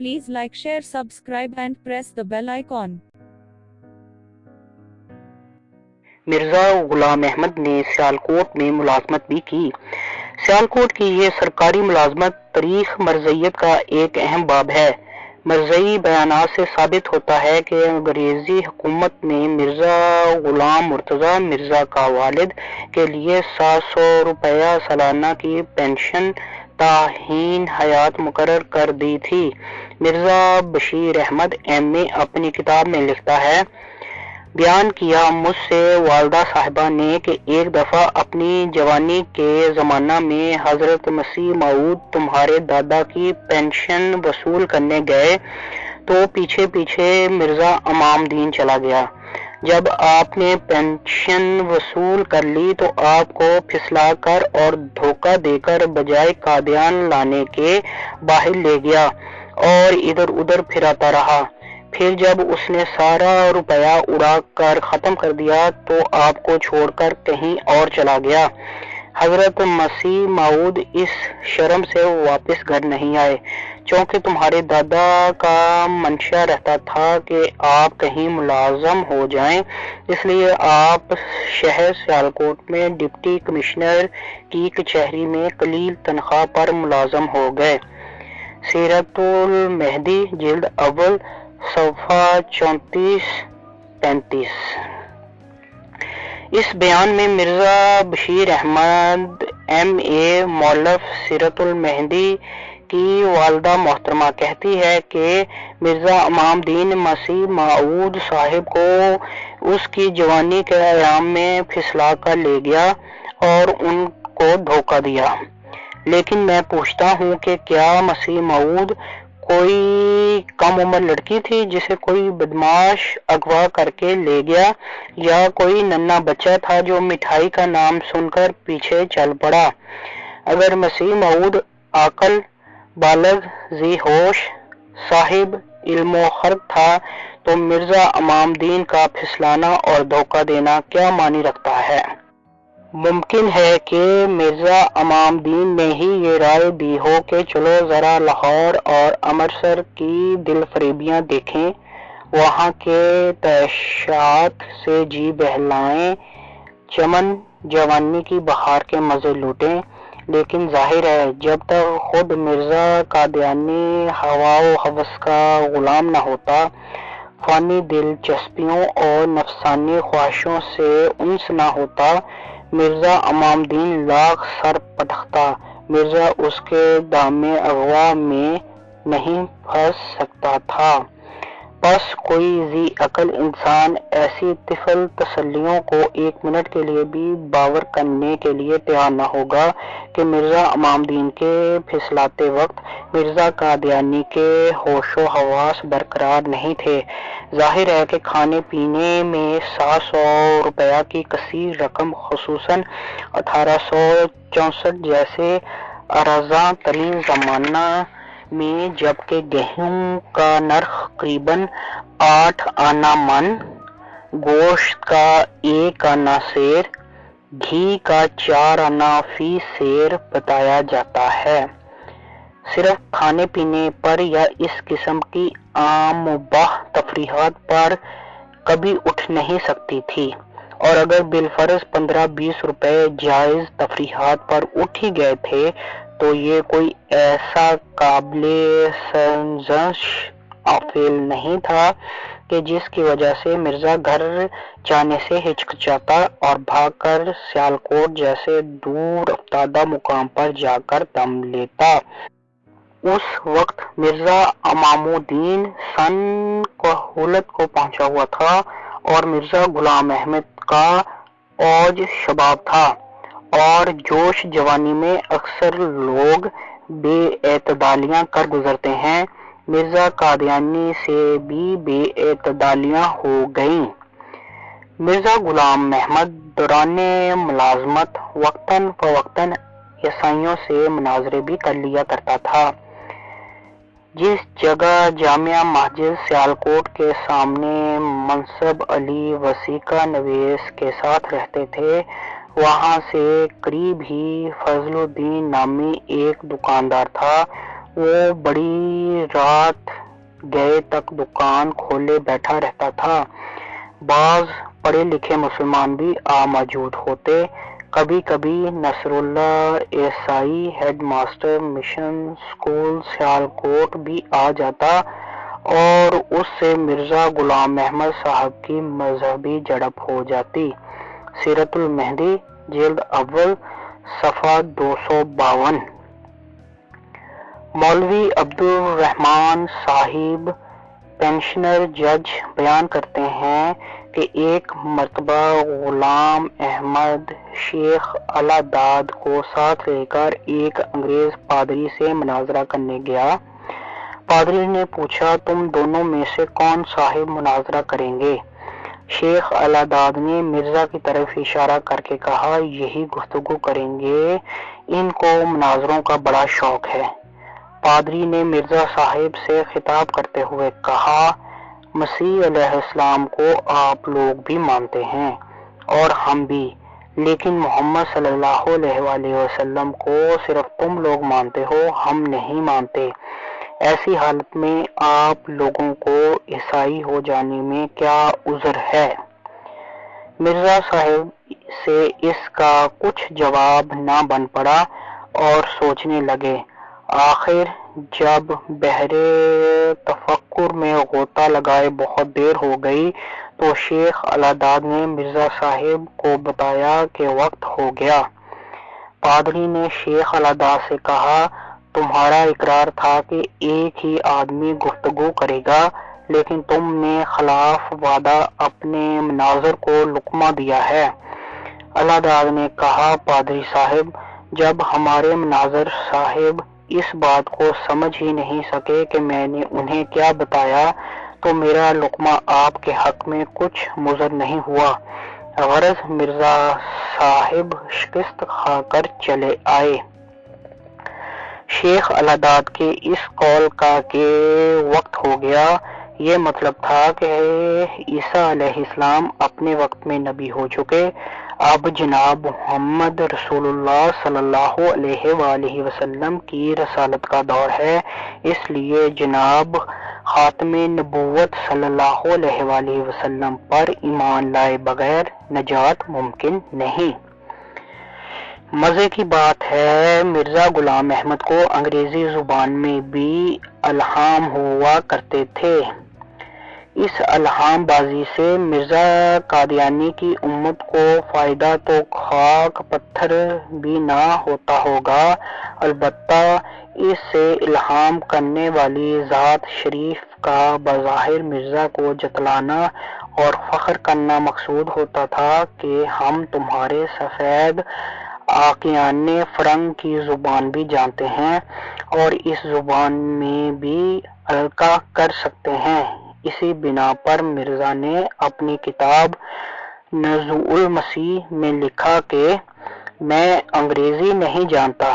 Please like, share, subscribe and press the bell icon. Mirza Ghulam Ahmad نے سیالکوٹ میں ملازمت بھی کی۔ سیالکوٹ کی یہ سرکاری ملازمت تاریخ مرزائیت کا ایک اہم باب ہے۔ مرزائی بیانات سے ثابت ہوتا ہے کہ انگریزی حکومت نے مرزا غلام مرتضیٰ مرزا کا والد کے لیے 700 روپیہ سالانہ کی پنشن تا حین حیات مقرر کر دی تھی۔ مرزا بشیر احمد M.A. اپنی کتاب میں لکھتا ہے، بیان کیا مجھ سے والدہ صاحبہ نے کہ ایک دفعہ اپنی جوانی کے زمانہ میں حضرت مسیح موعود تمہارے دادا کی پنشن وصول کرنے گئے تو پیچھے پیچھے مرزا امام دین چلا گیا۔ جب آپ نے پنشن وصول کر لی تو آپ کو پھسلا کر اور دھوکہ دے کر بجائے قادیان لانے کے باہر لے گیا اور ادھر ادھر پھراتا رہا۔ پھر جب اس نے سارا روپیہ اڑا کر ختم کر دیا تو آپ کو چھوڑ کر کہیں اور چلا گیا۔ حضرت مسیح موعود اس شرم سے واپس گھر نہیں آئے، چونکہ تمہارے دادا کا منشا رہتا تھا کہ آپ کہیں ملازم ہو جائیں، اس لیے آپ شہر سیالکوٹ میں ڈپٹی کمشنر کی کچہری میں قلیل تنخواہ پر ملازم ہو گئے۔ سیرت المہدی جلد اول صفحہ 34-35۔ اس بیان میں مرزا بشیر احمد M.A. مؤلف سیرت المہدی کی والدہ محترمہ کہتی ہے کہ مرزا امام دین مسیح موعود صاحب کو اس کی جوانی کے ایام میں پھسلا کر لے گیا اور ان کو دھوکہ دیا۔ لیکن میں پوچھتا ہوں کہ کیا مسیح موعود کوئی کم عمر لڑکی تھی جسے کوئی بدماش اغوا کر کے لے گیا، یا کوئی ننھا بچہ تھا جو مٹھائی کا نام سن کر پیچھے چل پڑا؟ اگر مسیح موعود عاقل، بالغ، ذی ہوش، صاحب علم و خرد تھا تو مرزا امام دین کا پھسلانا اور دھوکہ دینا کیا معنی رکھتا ہے؟ ممکن ہے کہ مرزا امام دین نے ہی یہ رائے دی ہو کہ چلو ذرا لاہور اور امرتسر کی دل فریبیاں دیکھیں، وہاں کے تعیشات سے جی بہلائیں، چمن جوانی کی بہار کے مزے لوٹیں۔ لیکن ظاہر ہے جب تک خود مرزا قادیانی ہوا و ہوس کا غلام نہ ہوتا، فانی دلچسپیوں اور نفسانی خواہشوں سے انس نہ ہوتا، مرزا امام دین لاکھ سر پٹکتا، مرزا اس کے دام اغوا میں نہیں پھنس سکتا تھا۔ بس کوئی ذی عقل انسان ایسی طفل تسلیوں کو ایک منٹ کے لیے بھی باور کرنے کے لیے تیار نہ ہوگا کہ مرزا امام دین کے پھسلاتے وقت مرزا قادیانی کے ہوش و حواس برقرار نہیں تھے۔ ظاہر ہے کہ کھانے پینے میں 700 روپیہ کی کثیر رقم، خصوصاً 1864 جیسے ارزاں ترین زمانہ میں، جبکہ گیہوں کا نرخ قریباً 8 آنا من، گوشت کا 1 آنا سیر، گھی کا 4 آنا فی سیر بتایا جاتا ہے، صرف کھانے پینے پر یا اس قسم کی عام مباح تفریحات پر کبھی اٹھ نہیں سکتی تھی، اور اگر بالفرض 15-20 روپے جائز تفریحات پر اٹھ ہی گئے تھے تو یہ کوئی ایسا قابل سرزنش فعل نہیں تھا کہ جس کی وجہ سے مرزا گھر جانے سے ہچکچاتا اور بھاگ کر سیالکوٹ جیسے دور افتادہ مقام پر جا کر دم لیتا۔ اس وقت مرزا امام الدین سن کہولت کو پہنچا ہوا تھا اور مرزا غلام احمد کا اوج شباب تھا، اور جوش جوانی میں اکثر لوگ بے اعتدالیاں کر گزرتے ہیں۔ مرزا قادیانی سے بھی بے اعتدالیاں ہو گئیں۔ مرزا غلام احمد دوران ملازمت وقتاً فوقتاً عیسائیوں سے مناظرے بھی کر لیا کرتا تھا۔ جس جگہ جامع مسجد سیالکوٹ کے سامنے منصب علی وثیقہ نویس کے ساتھ رہتے تھے، وہاں سے قریب ہی فضل الدین نامی ایک دکاندار تھا۔ وہ بڑی رات گئے تک دکان کھولے بیٹھا رہتا تھا۔ بعض پڑھے لکھے مسلمان بھی موجود ہوتے۔ کبھی کبھی نصر اللہ عیسائی headmaster mission school Sialkot بھی آ جاتا اور اس سے مرزا غلام احمد صاحب کی مذہبی جھڑپ ہو جاتی۔ سیرت المہدی جلد اول صفحہ 252۔ مولوی عبدالرحمان صاحب پنشنر جج بیان کرتے ہیں کہ ایک مرتبہ غلام احمد شیخ الہداد کو ساتھ لے کر ایک انگریز پادری سے مناظرہ کرنے گیا۔ پادری نے پوچھا، تم دونوں میں سے کون صاحب مناظرہ کریں گے؟ شیخ الہداد نے مرزا کی طرف اشارہ کر کے کہا، یہی گفتگو کریں گے، ان کو مناظروں کا بڑا شوق ہے۔ پادری نے مرزا صاحب سے خطاب کرتے ہوئے کہا، مسیح علیہ السلام کو آپ لوگ بھی مانتے ہیں اور ہم بھی، لیکن محمد صلی اللہ علیہ وآلہ وسلم کو صرف تم لوگ مانتے ہو، ہم نہیں مانتے۔ ایسی حالت میں آپ لوگوں کو عیسائی ہو جانے میں کیا عذر ہے؟ مرزا صاحب سے اس کا کچھ جواب نہ بن پڑا اور سوچنے لگے۔ آخر جب بحر تفکر میں غوطہ لگائے بہت دیر ہو گئی تو شیخ الہداد نے مرزا صاحب کو بتایا کہ وقت ہو گیا۔ پادری نے شیخ الہداد سے کہا، تمہارا اقرار تھا کہ ایک ہی آدمی گفتگو کرے گا، لیکن تم نے خلاف وعدہ اپنے مناظر کو لقمہ دیا ہے۔ الہداد نے کہا، پادری صاحب، جب ہمارے مناظر صاحب اس بات کو سمجھ ہی نہیں سکے کہ میں نے انہیں کیا بتایا تو میرا لقمہ آپ کے حق میں کچھ مضر نہیں ہوا۔ غرض مرزا صاحب شکست کھا کر چلے آئے۔ شیخ الہداد کے اس قول کا کہ وقت ہو گیا، یہ مطلب تھا کہ عیسیٰ علیہ السلام اپنے وقت میں نبی ہو چکے، اب جناب محمد رسول اللہ صلی اللہ علیہ وآلہ وسلم کی رسالت کا دور ہے، اس لیے جناب خاتم نبوت صلی اللہ علیہ وآلہ وسلم پر ایمان لائے بغیر نجات ممکن نہیں۔ مزے کی بات ہے، مرزا غلام احمد کو انگریزی زبان میں بھی الہام ہوا کرتے تھے۔ اس الہام بازی سے مرزا قادیانی کی امت کو فائدہ تو خاک پتھر بھی نہ ہوتا ہوگا، البتہ اس سے الہام کرنے والی ذات شریف کا بظاہر مرزا کو جتلانا اور فخر کرنا مقصود ہوتا تھا کہ ہم تمہارے سفید آقیان فرنگ کی زبان بھی جانتے ہیں اور اس زبان میں بھی القاء کر سکتے ہیں۔ اسی بنا پر مرزا نے اپنی کتاب نزوع المسیح میں لکھا کہ میں انگریزی نہیں جانتا،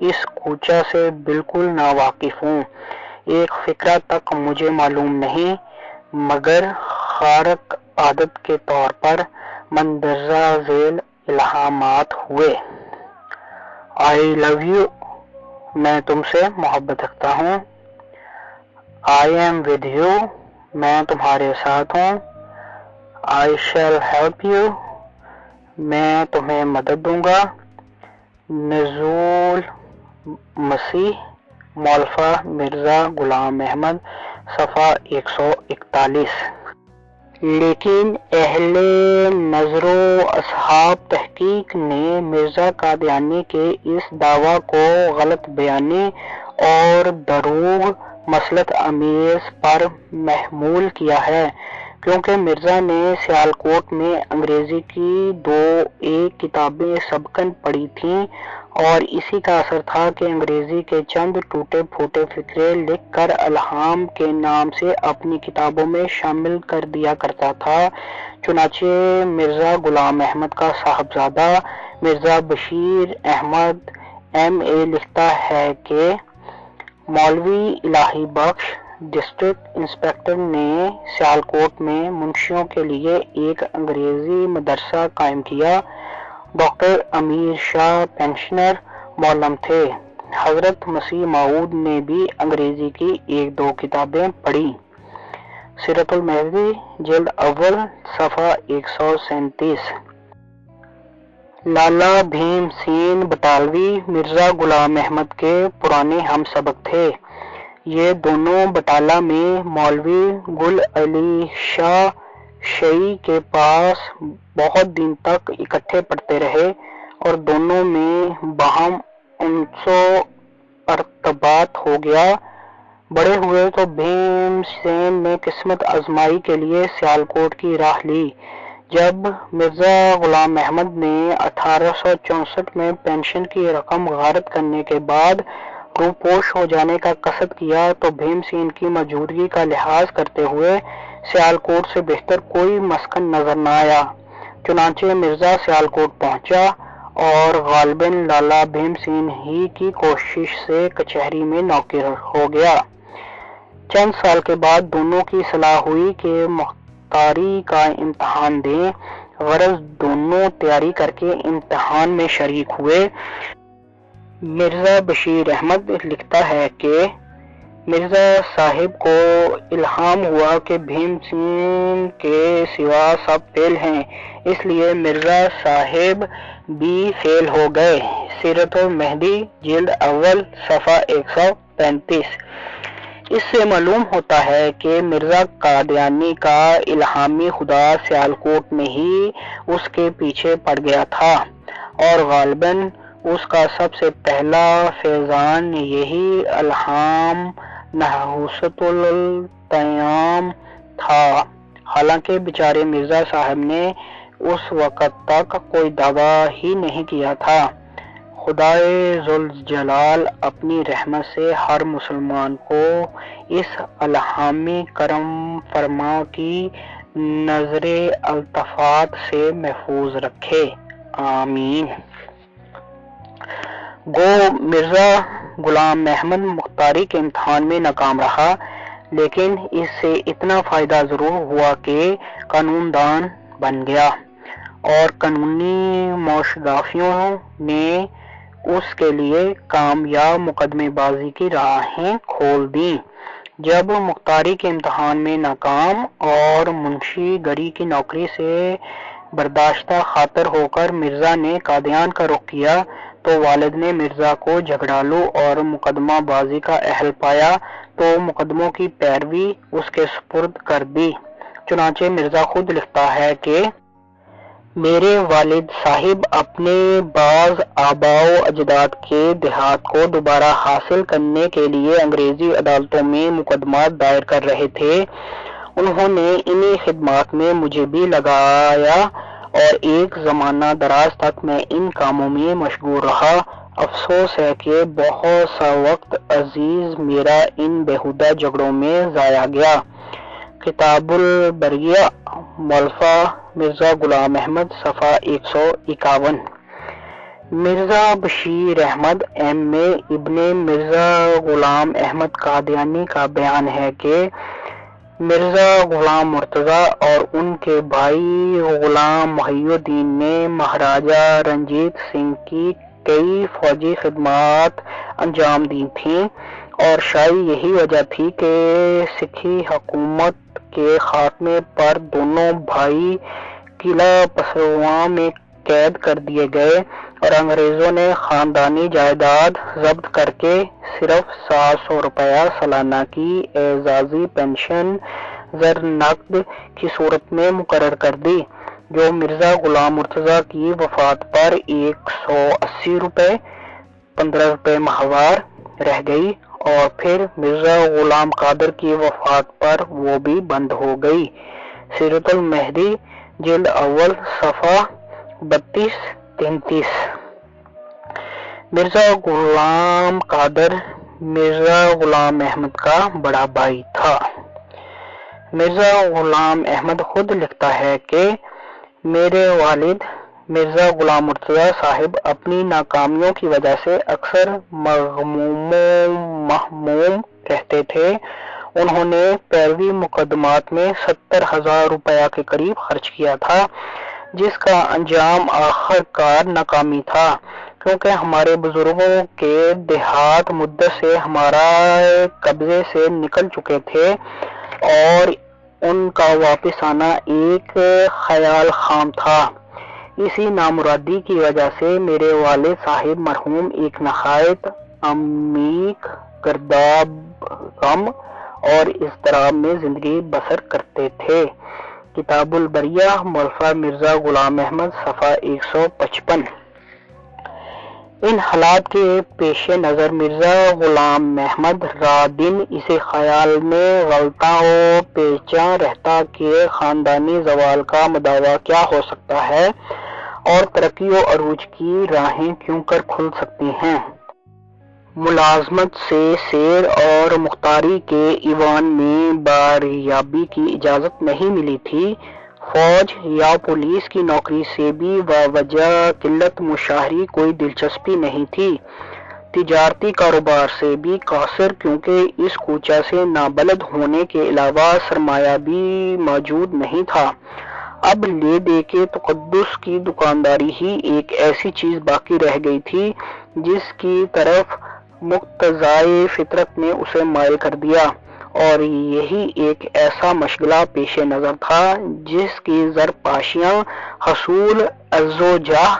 اس کوچہ سے بالکل ناواقف ہوں، ایک فقرہ تک مجھے معلوم نہیں، مگر خارق عادت کے طور پر مندرجہ ذیل الہامات ہوئے۔ آئی لو یو، میں تم سے محبت رکھتا ہوں۔ آئی ایم ود یو، میں تمہارے ساتھ ہوں۔ آئی شیل ہیلپ یو، میں تمہیں مدد دوں گا۔ نزول مسیح، مولفہ مرزا غلام احمد، صفحہ 141۔ لیکن اہل نظر و اصحاب تحقیق نے مرزا قادیانی کے اس دعویٰ کو غلط بیانی اور دروغ مسلط امیز پر محمول کیا ہے، کیونکہ مرزا نے سیالکوٹ میں انگریزی کی 2 کتابیں سبقاً پڑھی تھیں اور اسی کا اثر تھا کہ انگریزی کے چند ٹوٹے پھوٹے فقرے لکھ کر الہام کے نام سے اپنی کتابوں میں شامل کر دیا کرتا تھا۔ چنانچہ مرزا غلام احمد کا صاحبزادہ مرزا بشیر احمد M.A لکھتا ہے کہ مولوی الہی بخش ڈسٹرکٹ انسپکٹر نے سیالکوٹ میں منشیوں کے لیے ایک انگریزی مدرسہ قائم کیا۔ ڈاکٹر امیر شاہ پنشنر معلم تھے۔ حضرت مسیح موعود نے بھی انگریزی کی 1-2 کتابیں پڑھی۔ سیرت المہدی جلد اول صفحہ 137۔ لالا بھیم سین بٹالوی مرزا غلام احمد کے پرانے ہم سبق تھے۔ یہ دونوں بٹالہ میں مولوی گل علی شاہ شیعی کے پاس بہت دن تک اکٹھے پڑھتے رہے اور دونوں میں باہم انس و ارتباط ہو گیا۔ بڑے ہوئے تو بھیم سین نے قسمت آزمائی کے لیے سیالکوٹ کی راہ لی۔ جب مرزا غلام احمد نے 1864 میں پینشن کی رقم غارت کرنے کے بعد روپوش ہو جانے کا قصد کیا تو بھیم سین کی موجودگی کا لحاظ کرتے ہوئے سیالکوٹ سے بہتر کوئی مسکن نظر نہ آیا۔ چنانچہ مرزا سیالکوٹ پہنچا اور غالباً لالا بھیم سین ہی کی کوشش سے کچہری میں نوکر ہو گیا۔ چند سال کے بعد دونوں کی صلاح ہوئی کہ مختاری کا امتحان دیں، غرض دونوں تیاری کر کے امتحان میں شریک ہوئے۔ مرزا بشیر احمد لکھتا ہے کہ مرزا صاحب کو الہام ہوا کہ بھیم سین کے سوا سب فیل ہیں، اس لیے مرزا صاحب بھی فیل ہو گئے۔ سیرت المہدی جلد اول صفحہ 135۔ اس سے معلوم ہوتا ہے کہ مرزا قادیانی کا الہامی خدا سیالکوٹ میں ہی اس کے پیچھے پڑ گیا تھا اور غالباً اس کا سب سے پہلا فیضان یہی الہام نحوست التیام تھا۔ حالانکہ بیچارے مرزا صاحب نے اس وقت تک کوئی دعویٰ ہی نہیں کیا تھا۔ خدائے ذوالجلال اپنی رحمت سے ہر مسلمان کو اس الہامی کرم فرما کی نظر التفات سے محفوظ رکھے، آمین۔ گو مرزا غلام احمد مختاری کے امتحان میں ناکام رہا، لیکن اس سے اتنا فائدہ ضرور ہوا کہ قانون دان بن گیا اور قانونی موشدافیوں نے اس کے لیے کامیاب مقدمے بازی کی راہیں کھول دیں۔ جب مختاری کے امتحان میں ناکام اور منشی گری کی نوکری سے برداشتہ خاطر ہو کر مرزا نے قادیان کا رخ کیا تو والد نے مرزا کو جھگڑالو اور مقدمہ بازی کا اہل پایا تو مقدموں کی پیروی اس کے سپرد کر دی۔ چنانچہ مرزا خود لکھتا ہے کہ میرے والد صاحب اپنے بعض آباء و اجداد کے دیہات کو دوبارہ حاصل کرنے کے لیے انگریزی عدالتوں میں مقدمات دائر کر رہے تھے۔ انہوں نے انہی خدمات میں مجھے بھی لگایا اور ایک زمانہ دراز تک میں ان کاموں میں مشغول رہا۔ افسوس ہے کہ بہت سا وقت عزیز میرا ان بیہودہ جھگڑوں میں ضائع گیا۔ کتاب البریہ مولفہ مرزا غلام احمد صفحہ 151۔ مرزا بشیر احمد ایم.اے. ابن مرزا غلام احمد قادیانی کا بیان ہے کہ مرزا غلام مرتضیٰ اور ان کے بھائی غلام محی الدین نے مہاراجہ رنجیت سنگھ کی کئی فوجی خدمات انجام دی تھیں اور شاید یہی وجہ تھی کہ سکھی حکومت کے خاتمے پر دونوں بھائی قلعہ پسرواں میں قید کر دیے گئے اور انگریزوں نے خاندانی جائیداد ضبط کر کے صرف 700 روپیہ سالانہ کی اعزازی پینشن زر نقد کی صورت میں مقرر کر دی، جو مرزا غلام مرتضیٰ کی وفات پر 180 روپے 15 روپے ماہوار رہ گئی اور پھر مرزا غلام قادر کی وفات پر وہ بھی بند ہو گئی۔ سیرت المہدی جلد اول صفحہ 32-33۔ مرزا غلام قادر مرزا غلام احمد کا بڑا بھائی تھا۔ مرزا غلام احمد خود لکھتا ہے کہ میرے والد مرزا غلام مرتضیٰ صاحب اپنی ناکامیوں کی وجہ سے اکثر مغموم و مہموم رہتے تھے۔ انہوں نے پیروی مقدمات میں 70,000 روپیہ کے قریب خرچ کیا تھا، جس کا انجام آخر کار ناکامی تھا۔ کیونکہ ہمارے بزرگوں کے دیہات مدت سے ہمارا قبضے سے نکل چکے تھے اور ان کا واپس آنا ایک خیال خام تھا۔ اسی نامرادی کی وجہ سے میرے والد صاحب مرحوم ایک نہایت عمیق گرداب غم اور اضطراب میں زندگی بسر کرتے تھے۔ کتاب البریہ، مولفہ مرزا غلام احمد، صفحہ 155۔ ان حالات کے پیش نظر مرزا غلام احمد را دن اسی خیال میں غلطاں و پیچاں رہتا کہ خاندانی زوال کا مداوع کیا ہو سکتا ہے اور ترقی و عروج کی راہیں کیوں کر کھل سکتی ہیں۔ ملازمت سے سیر اور مختاری کے ایوان میں باریابی کی اجازت نہیں ملی تھی۔ فوج یا پولیس کی نوکری سے بھی بوجہ قلت مشاہری کوئی دلچسپی نہیں تھی۔ تجارتی کاروبار سے بھی قاصر، کیونکہ اس کوچہ سے نابلد ہونے کے علاوہ سرمایہ بھی موجود نہیں تھا۔ اب لے دے کے تقدس کی دکانداری ہی ایک ایسی چیز باقی رہ گئی تھی جس کی طرف مقتضائے فطرت نے اسے مائل کر دیا، اور یہی ایک ایسا مشغلہ پیش نظر تھا جس کی زرپاشیاں حصول عز و جاہ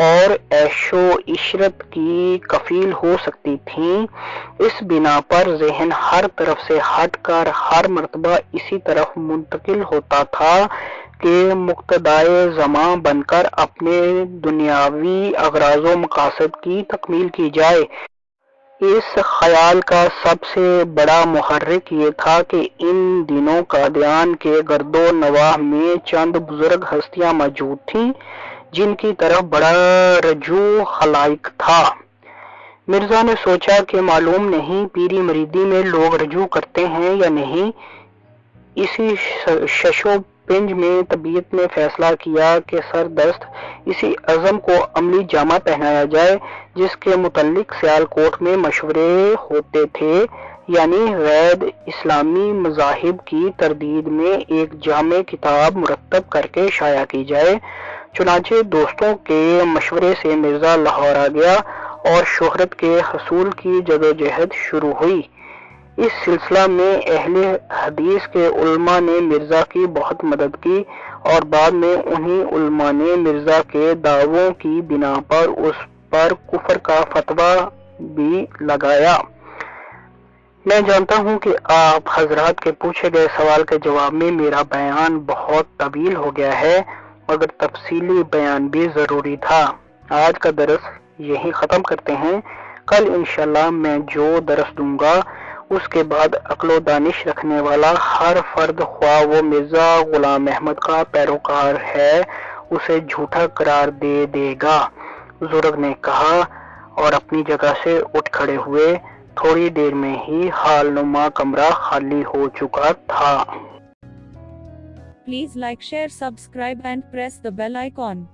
اور عیش و عشرت کی کفیل ہو سکتی تھیں۔ اس بنا پر ذہن ہر طرف سے ہٹ کر ہر مرتبہ اسی طرف منتقل ہوتا تھا کہ مقتدائے زماں بن کر اپنے دنیاوی اغراض و مقاصد کی تکمیل کی جائے۔ اس خیال کا سب سے بڑا محرک یہ تھا کہ ان دنوں قادیان کے گرد و نواح میں چند بزرگ ہستیاں موجود تھیں جن کی طرف بڑا رجوع خلائق تھا۔ مرزا نے سوچا کہ معلوم نہیں پیری مریدی میں لوگ رجوع کرتے ہیں یا نہیں۔ اسی شش و پنج میں طبیعت نے فیصلہ کیا کہ سردست اسی عزم کو عملی جامہ پہنایا جائے جس کے متعلق سیالکوٹ میں مشورے ہوتے تھے، یعنی غیر اسلامی مذاہب کی تردید میں ایک جامع کتاب مرتب کر کے شائع کی جائے۔ چنانچہ دوستوں کے مشورے سے مرزا لاہور آ گیا اور شہرت کے حصول کی جدوجہد شروع ہوئی۔ اس سلسلہ میں اہل حدیث کے علماء نے مرزا کی بہت مدد کی اور بعد میں انہی علماء نے مرزا کے دعووں کی بنا پر اس پر کفر کا فتویٰ بھی لگایا۔ میں جانتا ہوں کہ آپ حضرات کے پوچھے گئے سوال کے جواب میں میرا بیان بہت طویل ہو گیا ہے، مگر تفصیلی بیان بھی ضروری تھا۔ آج کا درس یہی ختم کرتے ہیں۔ کل انشاءاللہ میں جو درس دوں گا اس کے بعد عقل و دانش رکھنے والا ہر فرد، خواہ وہ مرزا غلام احمد کا پیروکار ہے، اسے جھوٹا قرار دے گا۔ بزرگ نے کہا اور اپنی جگہ سے اٹھ کھڑے ہوئے۔ تھوڑی دیر میں ہی حال نما کمرہ خالی ہو چکا تھا۔ Please like, share, subscribe and press the bell icon.